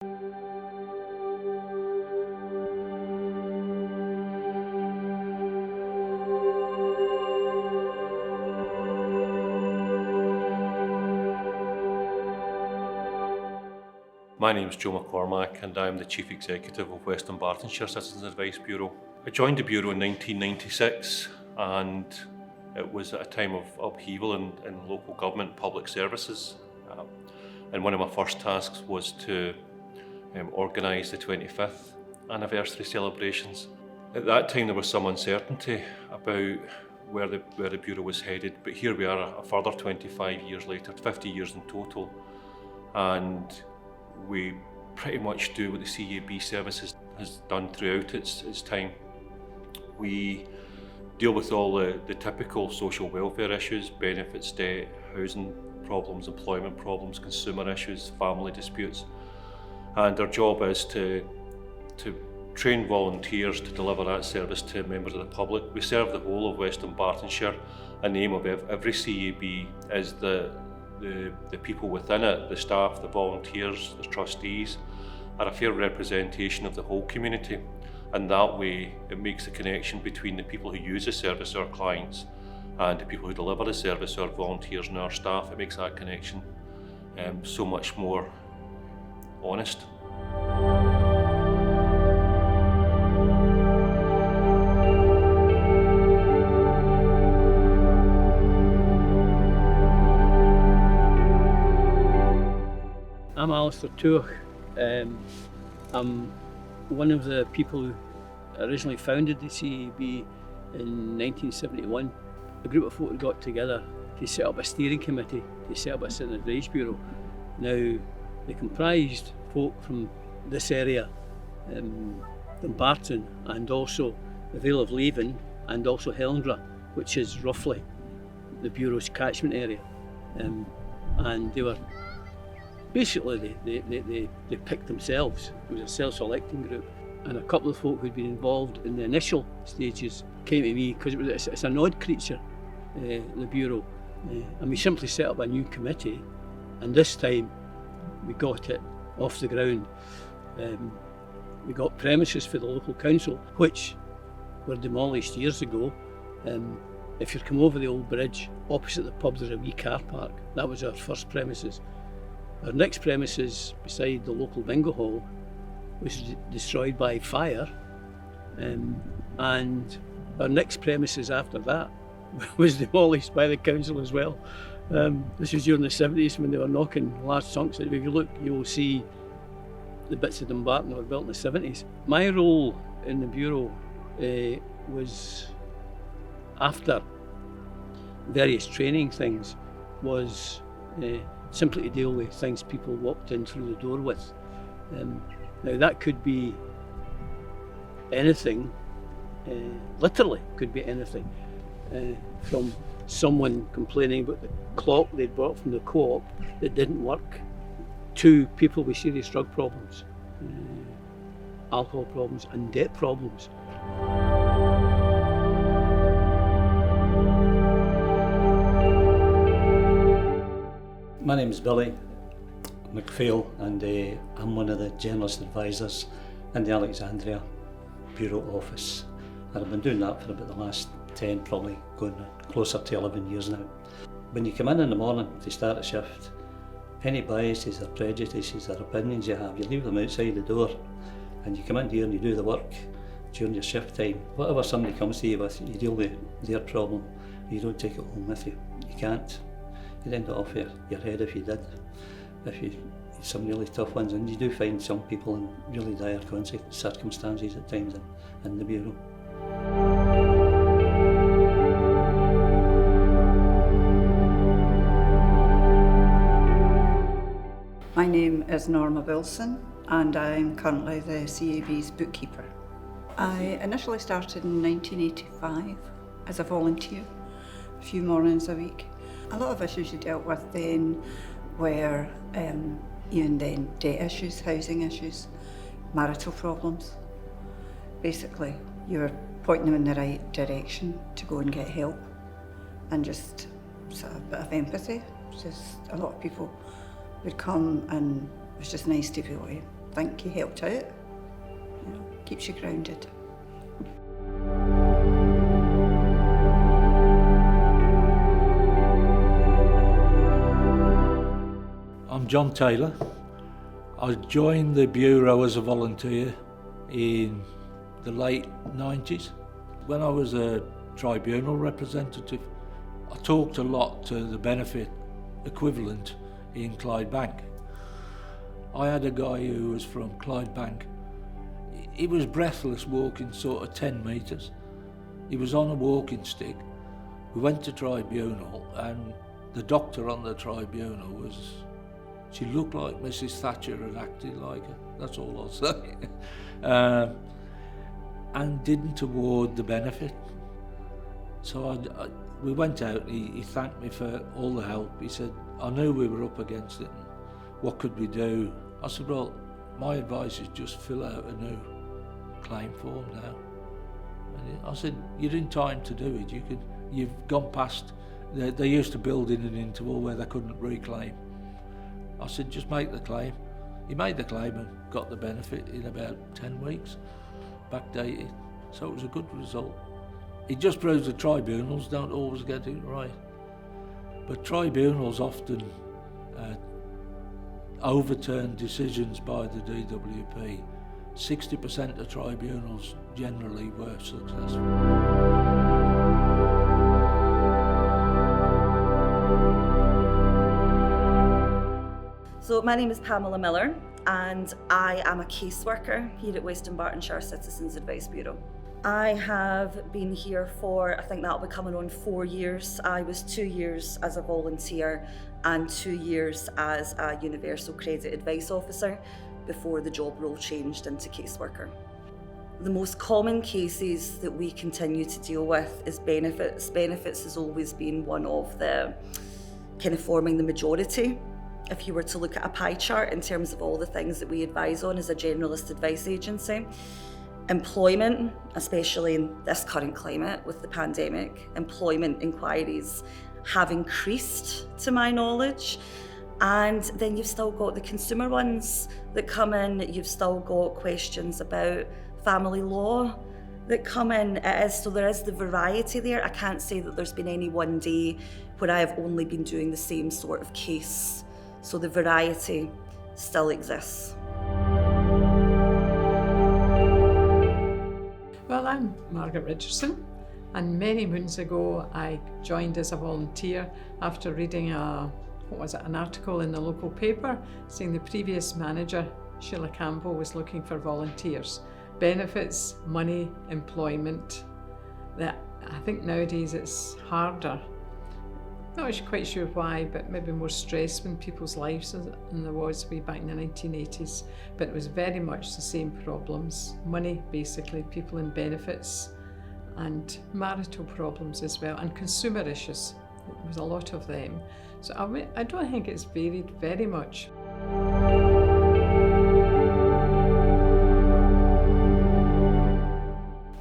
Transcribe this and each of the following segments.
My name is Joe McCormack and I'm the Chief Executive of West Dunbartonshire Citizens Advice Bureau. I joined the Bureau in 1996 and it was at a time of upheaval in local government public services. And one of my first tasks was to organise the 25th anniversary celebrations. At that time there was some uncertainty about where the Bureau was headed, but here we are a further 25 years later, 50 years in total, and we pretty much do what the CAB service has done throughout its time. We deal with all the typical social welfare issues, benefits, debt, housing problems, employment problems, consumer issues, family disputes. And our job is to train volunteers to deliver that service to members of the public. We serve the whole of West Dunbartonshire, and the aim of every CAB is the people within it, the staff, the volunteers, the trustees, are a fair representation of the whole community. And that way it makes the connection between the people who use the service, our clients, and the people who deliver the service, our volunteers and our staff. It makes that connection so much more honest. I'm Alistair Tuach. I'm one of the people who originally founded the CAB in 1971. A group of folk got together to set up a steering committee, to set up a Citizen Advice Bureau. Now, they comprised folk from this area, Dumbarton, and also the Vale of Leven, and also Helensburgh, which is roughly the Bureau's catchment area. And they were basically, they picked themselves. It was a self-selecting group. And a couple of folk who'd been involved in the initial stages came to me, because it's an odd creature, the Bureau. And we simply set up a new committee, and this time we got it off the ground. We got premises for the local council, which were demolished years ago. If you come over the old bridge, opposite the pub there's a wee car park. That was our first premises. Our next premises, beside the local bingo hall, was destroyed by fire, and our next premises after that was demolished by the council as well. This was during the 70s when they were knocking large chunks. If you look, you will see the bits of Dumbarton that were built in the 70s. My role in the Bureau was, after various training things, was simply to deal with things people walked in through the door with. Now that could be anything, literally could be anything, from someone complaining about the clock they'd bought from the co-op that didn't work, to people with serious drug problems, alcohol problems and debt problems. My name's Billy McPhail, and I'm one of the journalist advisors in the Alexandria Bureau office. And I've been doing that for about the last 10, probably going closer to 11 years now. When you come in the morning to start a shift, any biases or prejudices or opinions you have, you leave them outside the door, and you come in here and you do the work during your shift time. Whatever somebody comes to you with, you deal with their problem. You don't take it home with you. You can't. You'd end it off your head if you did. If you some really tough ones, and you do find some people in really dire circumstances at times in the Bureau. My name is Norma Wilson, and I'm currently the CAB's bookkeeper. I initially started in 1985 as a volunteer, a few mornings a week. A lot of issues you dealt with then were even then debt issues, housing issues, marital problems. Basically, you were pointing them in the right direction to go and get help, and just sort of a bit of empathy. Just a lot of people would come, and it was just nice to be able to think he helped out. Keeps you grounded. I'm John Taylor. I joined the Bureau as a volunteer in the late 90s. When I was a tribunal representative, I talked a lot to the benefit equivalent in Clydebank. I had a guy who was from Clydebank. He was breathless walking sort of 10 metres. He was on a walking stick. We went to tribunal and the doctor on the tribunal she looked like Mrs. Thatcher had acted like her, that's all I'll say. And didn't award the benefit. So we went out, he thanked me for all the help. He said, I knew we were up against it, and what could we do? I said, well, my advice is just fill out a new claim form now. And I said, you're in time to do it. You've gone past, they used to build in an interval where they couldn't reclaim. I said, just make the claim. He made the claim and got the benefit in about 10 weeks, backdated. So it was a good result. It just proves that tribunals don't always get it right. But tribunals often overturn decisions by the DWP. 60% of tribunals generally were successful. So my name is Pamela Miller and I am a caseworker here at Dunbartonshire Citizens Advice Bureau. I have been here for, I think that'll be coming on 4 years. I was 2 years as a volunteer and 2 years as a Universal Credit Advice Officer before the job role changed into caseworker. The most common cases that we continue to deal with is benefits. Benefits has always been one of the kind of forming the majority. If you were to look at a pie chart in terms of all the things that we advise on as a generalist advice agency, employment, especially in this current climate with the pandemic, employment inquiries have increased to my knowledge. And then you've still got the consumer ones that come in, you've still got questions about family law that come in. So there is the variety there. I can't say that there's been any one day where I have only been doing the same sort of case. So the variety still exists. Well, I'm Margaret Richardson, and many moons ago I joined as a volunteer after reading an article in the local paper saying the previous manager, Sheila Campbell, was looking for volunteers. Benefits, money, employment. That I think nowadays it's harder. Not quite sure why, but maybe more stress in people's lives than there was way back in the 1980s. But it was very much the same problems. Money, basically, people in benefits, and marital problems as well, and consumer issues. There was a lot of them. So I don't think it's varied very much.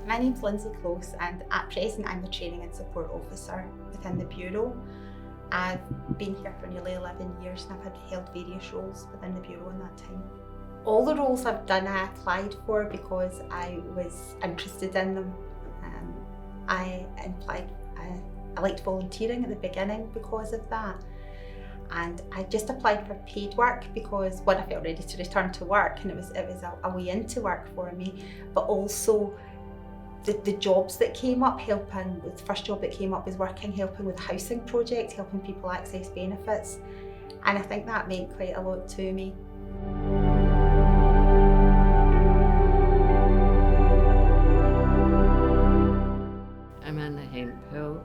My name's Lindsay Close, and at present I'm the Training and Support Officer within the Bureau. I've been here for nearly 11 years and I've held various roles within the Bureau in that time. All the roles I've done I applied for because I was interested in them. I liked volunteering at the beginning because of that. And I just applied for paid work because, one, I felt ready to return to work and it was a way into work for me, but also the jobs that came up, helping, the first job that came up was helping with a housing project, helping people access benefits. And I think that meant quite a lot to me. I'm Anna Hemphill.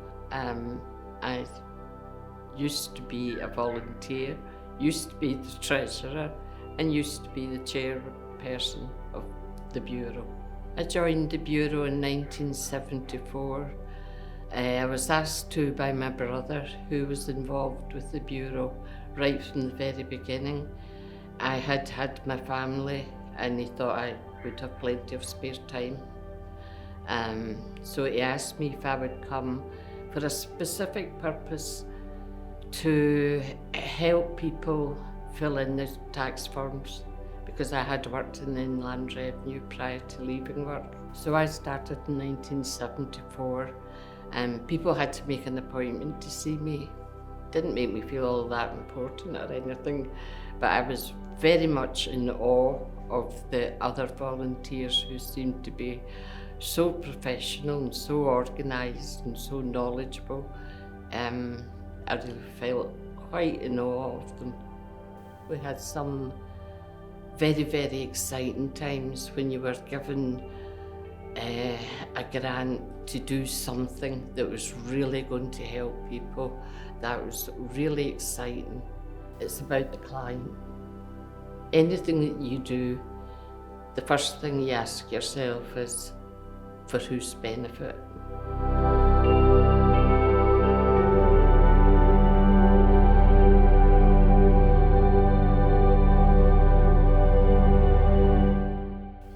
I used to be a volunteer, used to be the treasurer, and used to be the chairperson of the Bureau. I joined the Bureau in 1974. I was asked to by my brother, who was involved with the Bureau right from the very beginning. I had my family and he thought I would have plenty of spare time. So he asked me if I would come for a specific purpose to help people fill in their tax forms because I had worked in the Inland Revenue prior to leaving work. So I started in 1974, and people had to make an appointment to see me. Didn't make me feel all that important or anything, but I was very much in awe of the other volunteers who seemed to be so professional and so organised and so knowledgeable. I really felt quite in awe of them. We had some very, very exciting times when you were given a grant to do something that was really going to help people. That was really exciting. It's about the client. Anything that you do, the first thing you ask yourself is, for whose benefit?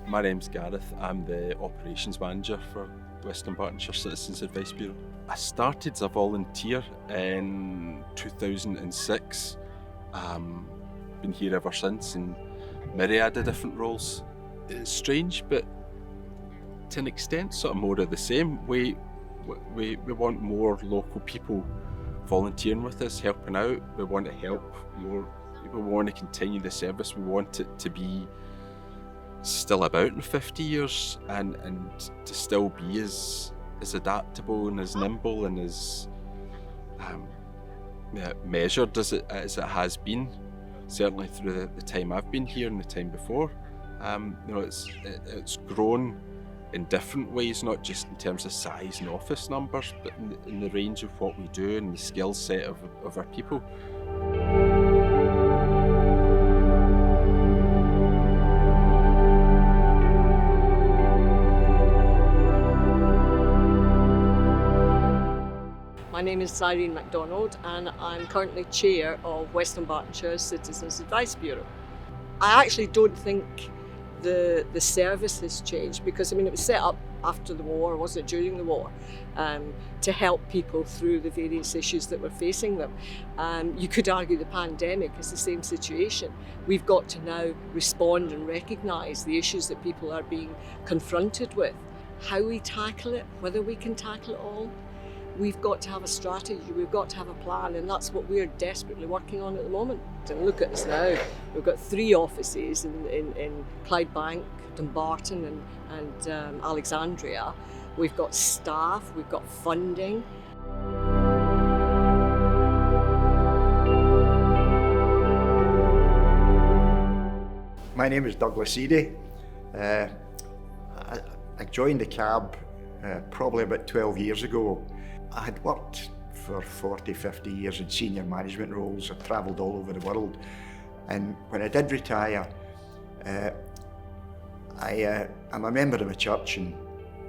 My name's Gareth. I'm the operations manager for West Dunbartonshire Citizens Advice Bureau. I started as a volunteer in 2006. Been here ever since, in myriad of different roles. It's strange, but to an extent, sort of more of the same. We want more local people volunteering with us, helping out. We want to help more. We want to continue the service. We want it to be still about in 50 years and to still be as adaptable and as nimble and as measured as it has been, certainly through the time I've been here and the time before. It's grown in different ways, not just in terms of size and office numbers, but in the range of what we do and the skill set of our people. My name is Yrene McDonald and I'm currently chair of West Dunbartonshire Citizens Advice Bureau. I actually don't think the service has changed because it was set up after the war, wasn't it, during the war, to help people through the various issues that were facing them. You could argue the pandemic is the same situation. We've got to now respond and recognise the issues that people are being confronted with. How we tackle it, whether we can tackle it all, we've got to have a strategy, we've got to have a plan, and that's what we're desperately working on at the moment. And look at us now, we've got 3 offices in Clydebank, Dumbarton and Alexandria. We've got staff, we've got funding. My name is Douglas Sidi. I joined the CAB probably about 12 years ago. I had worked for 40, 50 years in senior management roles. I travelled all over the world. And when I did retire, I'm a member of a church and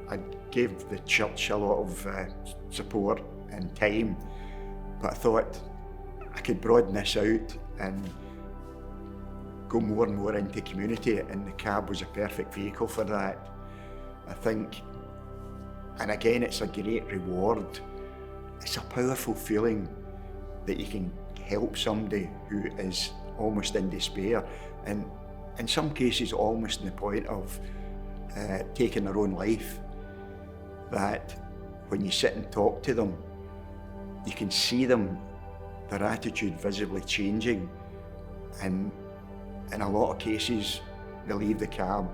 I gave the church a lot of support and time. But I thought I could broaden this out and go more and more into community, and the CAB was a perfect vehicle for that. I think, and again, it's a great reward. It's a powerful feeling that you can help somebody who is almost in despair, and in some cases almost in the point of taking their own life. That when you sit and talk to them, you can see them, their attitude visibly changing, and in a lot of cases they leave the CAB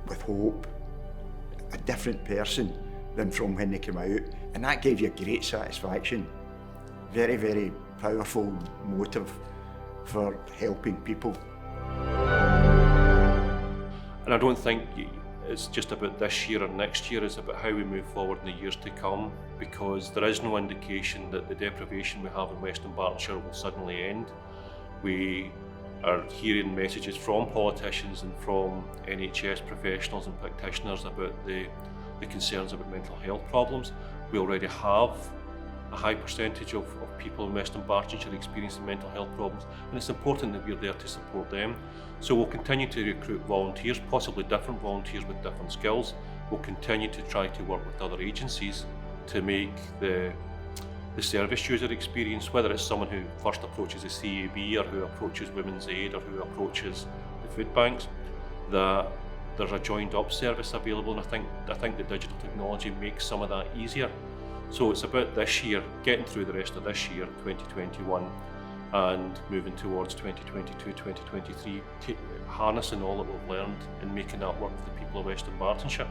with hope, a different person than from when they came out, and that gave you great satisfaction. Very, very powerful motive for helping people. And I don't think it's just about this year or next year, it's about how we move forward in the years to come, because there is no indication that the deprivation we have in West Dunbartonshire will suddenly end. We are hearing messages from politicians and from NHS professionals and practitioners about the concerns about mental health problems. We already have a high percentage of people in West Dunbartonshire experiencing mental health problems, and it's important that we're there to support them. So we'll continue to recruit volunteers, possibly different volunteers with different skills. We'll continue to try to work with other agencies to make the the service user experience, whether it's someone who first approaches the CAB or who approaches Women's Aid or who approaches the food banks, that there's a joined up service available, and I think the digital technology makes some of that easier. So it's about this year, getting through the rest of this year, 2021, and moving towards 2022, 2023, harnessing all that we've learned and making that work for the people of Western Bartonshire.